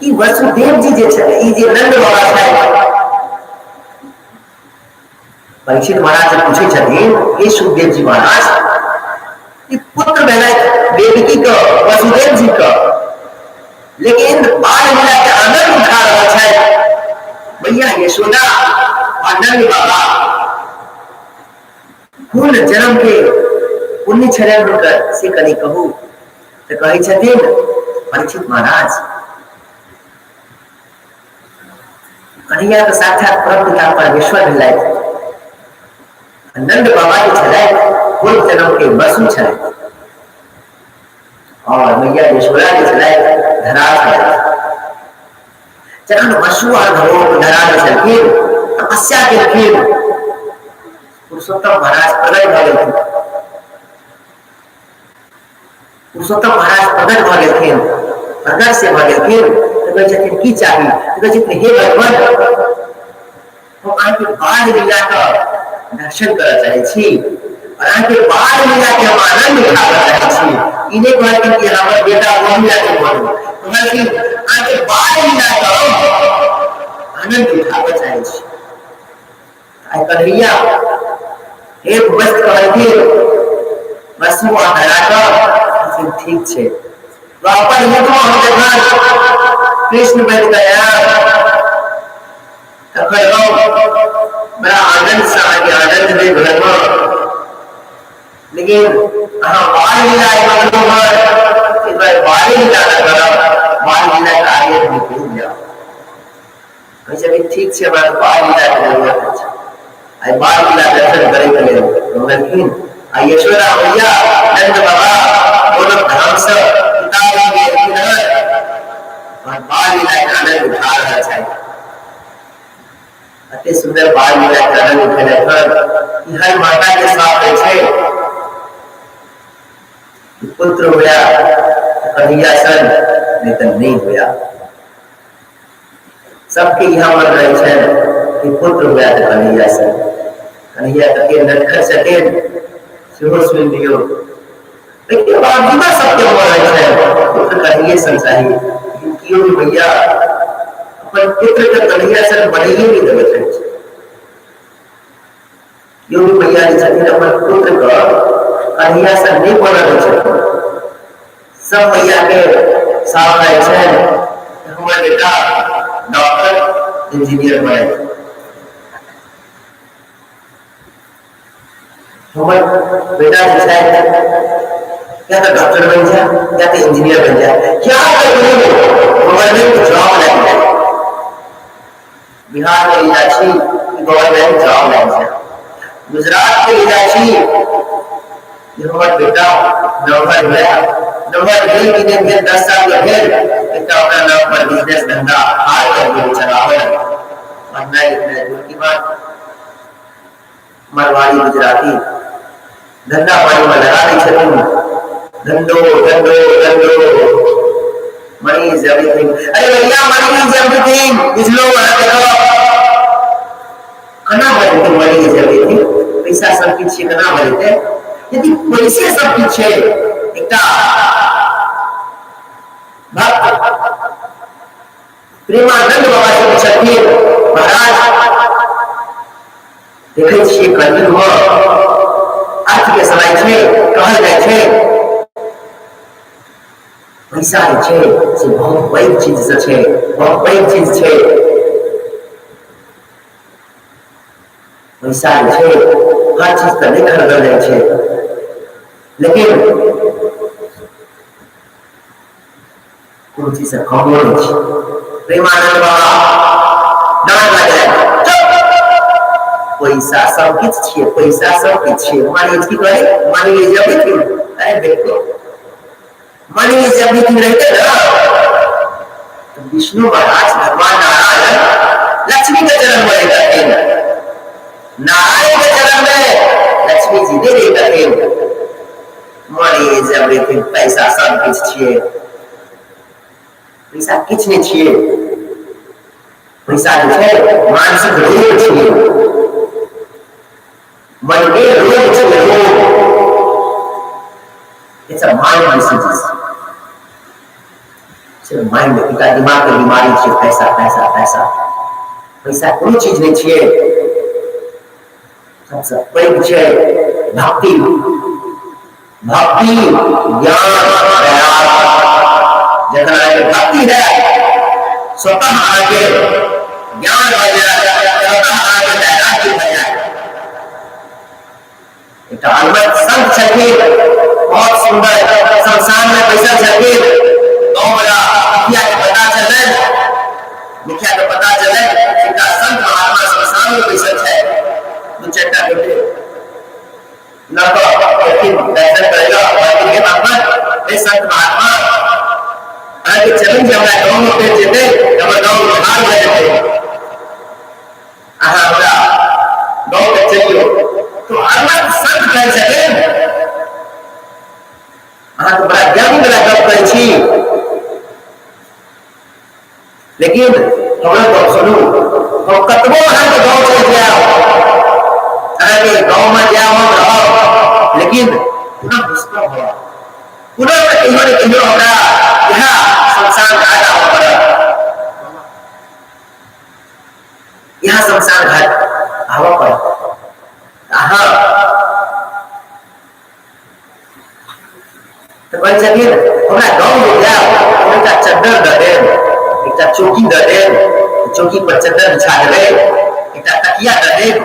ई वसुदेव जी जे छे, ई जे नंद बाबा छे, परीक्षित महाराज से पूछे छथिन, ये सुखदेव जी महाराज, ये पुत्र भेलै देवकी का, वसुदेव जी का, लेकिन बाल लीला के आनंद उठा रहा है भैया यशोदा और नंद बाबा। पूर्ण जन्म के पुण्य छलन होकर से कनी कहू तो कहे छथिन परीक्षित महाराज, कन्हैया के साक्षात परमपिता परमेश्वर भेलथि, नंद बाबा के छलथि पूर्व जन्म के वसु छलथि, और मैया यशोदा के छलथि धरा छलथि। जखन वसु और धरा छलखिन, तपस्या केलखिन, पुरुषोत्तम महाराज प्रकट भ गेलखिन, पुरुषोत्तम महाराज प्रकट भ गेलखिन, प्रकट से भ गेलखिन तो कहै छथिन की चाही, कहै छथिन हे भगवान, हम अहाँके बाल लीला का दर्शन करऽ चाहै छी और अहाँके बाल लीला के हम आनंद उठाबऽ चाहै छी। इने कहलखिन कि हमर बेटा महिला के बोलू, कहलखिन अहाँके बाल लीला का आनंद उठाबऽ चाहै छी। आइ कन्हैया एक वस्त कहलखिन वसु आ धरा का, ठीक छे, तो अपन युग में हम जखन कृष्ण बन गया तखन बड़ा आनंद से आगे आनंद में घर में, लेकिन अहाँ बाल लीला बाल लीला न करब, बाल लीला के आगे निकल जाओ। कहै ठीक छे, हमरा बाल लीला के जरूरत छै, आई बाल लीला दर्शन करे के लेल कहलखिन। आ यशोदा मैया नंद बाबा दोनों धाम से पिता के और बाल लीला के आनंद उठा रहा है। अति सुंदर बाल लीला के आनंद उठेले कि हर माता के साथ है छे, पुत्र होया कन्हैया सन, नहीं तो नहीं होया। सबके यहाँ मन रहे छे कि पुत्र होया तो कन्हैया सन, कन्हैया के नटखट सके सेहो सुन लियो, लेकिन बावजूद सबके मन रहे छे पुत्र कन्हैया सन चाहिए, क्यों भी भैया अपन पुत्र के कन्हैया सन बनाइए नहीं देवे छे। क्यों भी भैया जी छथिन अपन पुत्र का कन्हैया सन नहीं बनल छे, सब भैया के साथ रहे छे हमर बेटा डॉक्टर इंजीनियर बने, हमर बेटा जो है या तो डॉक्टर बन जाए या तो इंजीनियर बन जाए, क्या गवर्नमेंट जॉब लग जाए, बिहार में इलाची गवर्नमेंट जॉब लग जाए, गुजरात में इलाची हमार बेटा नौकर गया, नौकर गई कि दिन 10 साल के फिर इतना अपना नाम पर बिजनेस धंधा हार कर चलावे, और मैं इतने दूर की बात मारवाड़ी गुजराती धंधा पानी में लगा दी छथिन, धंधो धंधो धंधो, मनी इज एवरीथिंग। अरे भैया मनी इज एवरीथिंग, कुछ लोग कना बोलते मनी इज एवरीथिंग, पैसा सब कुछ है, कना बोलते यदि पैसे सब कुछ है, एकटा भक्त प्रेमानंद बाबा से छथिन, महाराज देखे छिए कलयुग में अर्थ के समय छे, कहल जाय छे पैसा छे से बहुत पैघ चीज से छे, बहुत पैघ चीज छे, पैसा छे हर चीज तो नहीं खरीदल जाय छे, लेकिन कोनो चीज से कम नहीं छे। प्रेमानंद बाबा डांट लगे, पैसा सब किछ छे, पैसा सब किछ छे, मानी की कहे मानी इज एवरीथिंग। अरे देखो मानी इज एवरीथिंग रहते ना तो विष्णु महाराज भगवान नारायण लक्ष्मी का जन्म लेकर थे, नारायण के जन्म में लक्ष्मी जी ने लेकर थे। मानी इज एवरीथिंग, पैसा सब किछ छे, पैसा किछ नहीं छे, पैसा जो है मानसिक रोग छे, मन में रोग छे, रोग, इट्स अ माइंड डिसीज। सिर्फ माइंड का दिमाग के बीमारी छे। पैसा पैसा पैसा पैसा कोई चीज नहीं छे। सबसे पैघ छे भक्ति। भक्ति ज्ञान प्रयास जहाँ भक्ति है स्वतः आगे ज्ञान हो जाए, स्वतः आगे वैराग्य हो जाए। एक अलमत संत छथिन बहुत सुंदर संसार में बैसल छथिन। गौरा मुखिया के पता चले, मुखिया के पता चले इनका संत महात्मा संसार में बैसल है। दो चार बेटे दर्शन करेगा के महात्मा ये संत महात्मा आगे चलन जब गाँव में पेट जेते तब गाँव में हार हो जाते। हमरा गाँव में चलियो तो अलग संत कह सके तो बड़ा ज्ञानी वाला गप कहे छी। लेकिन हमरा गप सुनू हम कतबो अहाँ के गाँव चल जाओ, अहाँ के गाँव में जाओ हम रहो, लेकिन पुनः विस्तार हो पुनः कहियो न कहियो हमरा यहाँ शमशान घाट आवा पड़त। यहाँ शमशान घाट आवा पड़त। तो कह छथिन हमरा गाँव में जाओ एकटा चद्दर दे देब, एकटा चौकी दे देब, चौकी पर चद्दर बिछा देबै, एकटा तकिया दे देब,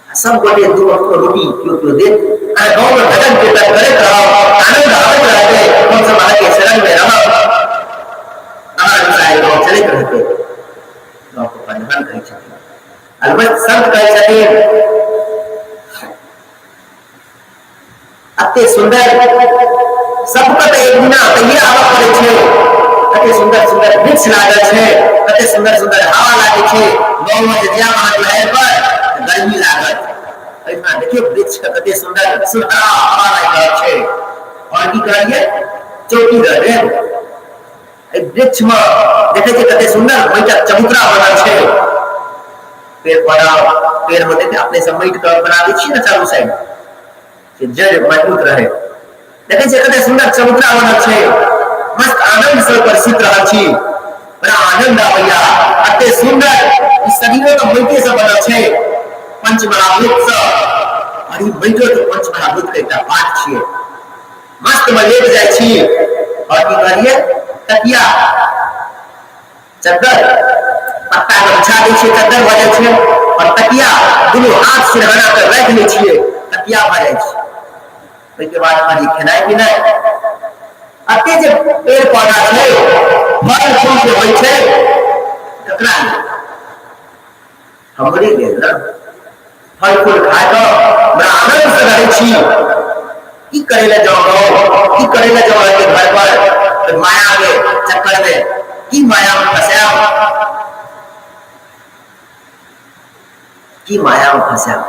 सब गोटे दू वक्त रोटी क्यों दे। गाँव में भजन कीर्तन करते रहो, आनंद आवत रहते, हम सब आगे शरण में रहो, गाँव चलते रहते। गाँव को प्रधान कहे छथिन अलबत्त संत कहे छथिन अत्ते सुंदर सबके तो एक दिना तैयार आवा पड़े छे। कते सुंदर सुंदर वृक्ष लागल छे, कते सुंदर सुंदर हवा लागे छे। गाँव में जे वहां लहर पर गर्मी लागत एना देखियो वृक्ष के कते सुंदर सुंदर हवा लागे छे। और की करिए चौकी दे देब, ए वृक्ष में देखे छे कते सुंदर बैठक चबूतरा बनल छे। पेड़ पौधा पेड़ होते थे अपने सब माइट के बना दै छी ना चारों साइड कि जड़ मजबूत रहे। देखे छे कते सुंदर चबूतरा बनल छे, मस्त आनंद से पर सुत रहल छी, बड़ा आनंद आबैया। अते सुंदर इस शरीरो तो माइटे से बनल छे, पंच महाभूत से। और ई बैठो तो पंच महाभूत के एकटा पाठ छिए। मस्त में लेट जाय छी और की करिए तकिया चद्दर पत्ता के बिछा दै छियै, चद्दर भ जाय छै और तकिया दुनू हाथ सिरहाना के राख लै छियै, तकिया भ जाय छै। ओइ के बाद हमारी खेनाई पिनाई अते जे पेड़ पौधा छै फल फूल जे होय छै ककरा हमरे लेल न फल फूल खा के बड़ा आनंद से रहै छी। की करे ले जाओ, की करे ले जाओ के घर पर माया के चक्कर में की माया में फंसाओ, की माया में फंसाओ।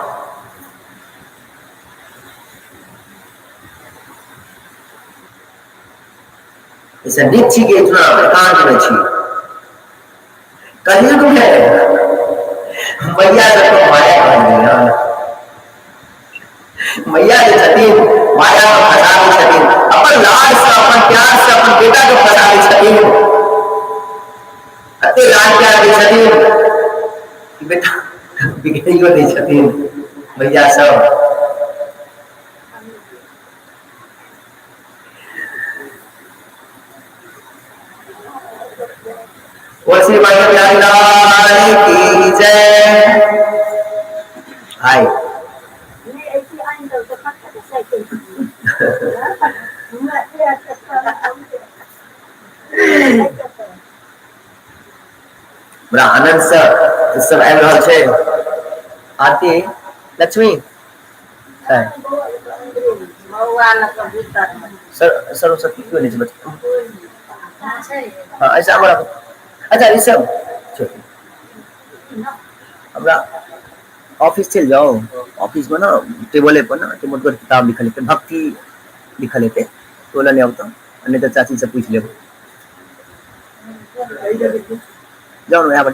ऐसा निश्चय के इतना एकांत में छी कलयुग में मैया से तो माया कर दिया। मैया जो छथिन माया में फंसा दी छथिन, अपन लाड से अपन प्यार से अपन बेटा को फंसा दी छथिन। अते लाड प्यार दी छथिन कि बेटा बिगड़ियो दी छथिन मैया सब। और श्री माता की जय। हाय बड़ा आनंद से सब आबि रहल छै। आरती लक्ष्मी सरस्वती क्यों नहीं बच्चा? हाँ ऐसा हमारा अच्छा ये सब हमरा ऑफिस चल जाओ, ऑफिस में ना टेबल पर ना टेबल पर किताब लिखल लेते, भक्ति लिखल लेते तो ले आओ, तो नहीं तो चाची से पूछ ले जाओ ना यहाँ पर।